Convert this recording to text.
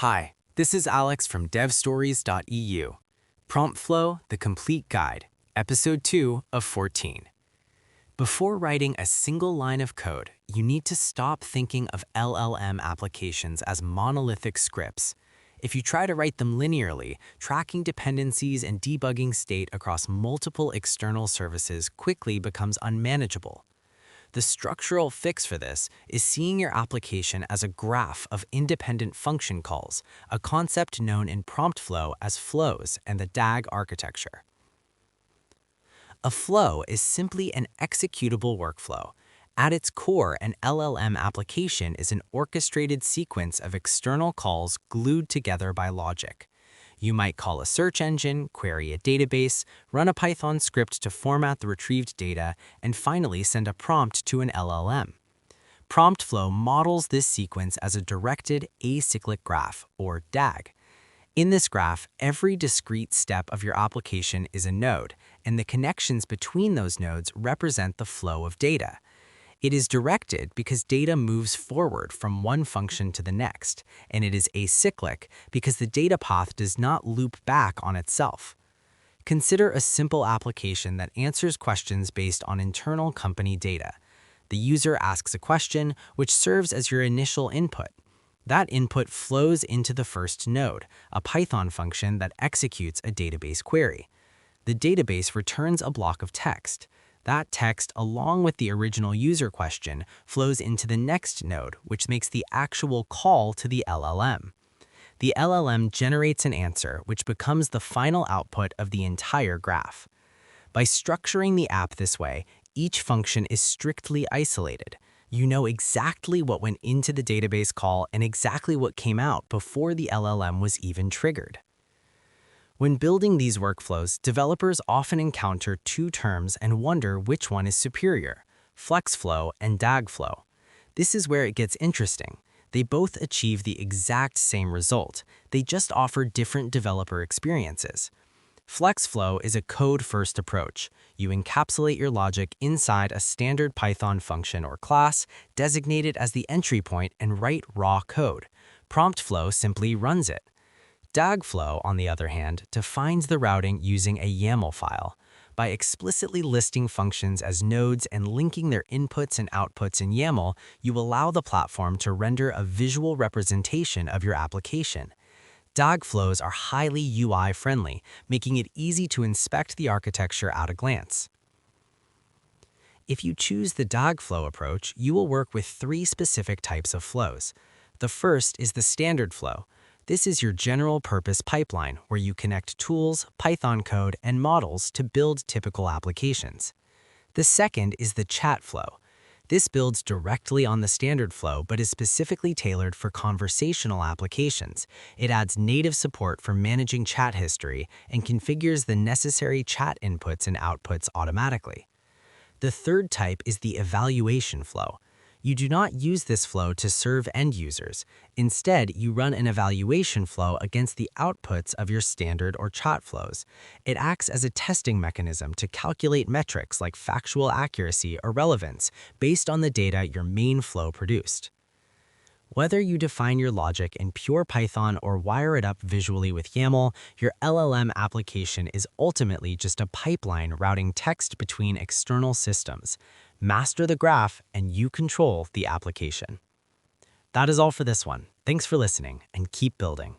Hi, this is Alex from devstories.eu. Prompt Flow, the Complete Guide, Episode 2 of 14. Before writing a single line of code, you need to stop thinking of LLM applications as monolithic scripts. If you try to write them linearly, tracking dependencies and debugging state across multiple external services quickly becomes unmanageable. The structural fix for this is seeing your application as a graph of independent function calls, a concept known in prompt flow as flows and the DAG architecture. A flow is simply an executable workflow. At its core, an LLM application is an orchestrated sequence of external calls glued together by logic. You might call a search engine, query a database, run a Python script to format the retrieved data, and finally send a prompt to an LLM. Prompt flow models this sequence as a directed acyclic graph, or DAG. In this graph, every discrete step of your application is a node, and the connections between those nodes represent the flow of data. It is directed because data moves forward from one function to the next, and it is acyclic because the data path does not loop back on itself. Consider a simple application that answers questions based on internal company data. The user asks a question, which serves as your initial input. That input flows into the first node, a Python function that executes a database query. The database returns a block of text. That text, along with the original user question, flows into the next node, which makes the actual call to the LLM. The LLM generates an answer, which becomes the final output of the entire graph. By structuring the app this way, each function is strictly isolated. You know exactly what went into the database call and exactly what came out before the LLM was even triggered. When building these workflows, developers often encounter two terms and wonder which one is superior: flex flow and DAG flow. This is where it gets interesting. They both achieve the exact same result. They just offer different developer experiences. Flex flow is a code-first approach. You encapsulate your logic inside a standard Python function or class, designated as the entry point, and write raw code. Prompt flow simply runs it. DAG flow, on the other hand, defines the routing using a YAML file. By explicitly listing functions as nodes and linking their inputs and outputs in YAML, you allow the platform to render a visual representation of your application. DAG flows are highly UI-friendly, making it easy to inspect the architecture at a glance. If you choose the DAG flow approach, you will work with three specific types of flows. The first is the standard flow. This is your general-purpose pipeline where you connect tools, Python code, and models to build typical applications. The second is the chat flow. This builds directly on the standard flow but is specifically tailored for conversational applications. It adds native support for managing chat history and configures the necessary chat inputs and outputs automatically. The third type is the evaluation flow. You do not use this flow to serve end users. Instead, you run an evaluation flow against the outputs of your standard or chat flows. It acts as a testing mechanism to calculate metrics like factual accuracy or relevance based on the data your main flow produced. Whether you define your logic in pure Python or wire it up visually with YAML, your LLM application is ultimately just a pipeline routing text between external systems. Master the graph, and you control the application. That is all for this one. Thanks for listening, and keep building.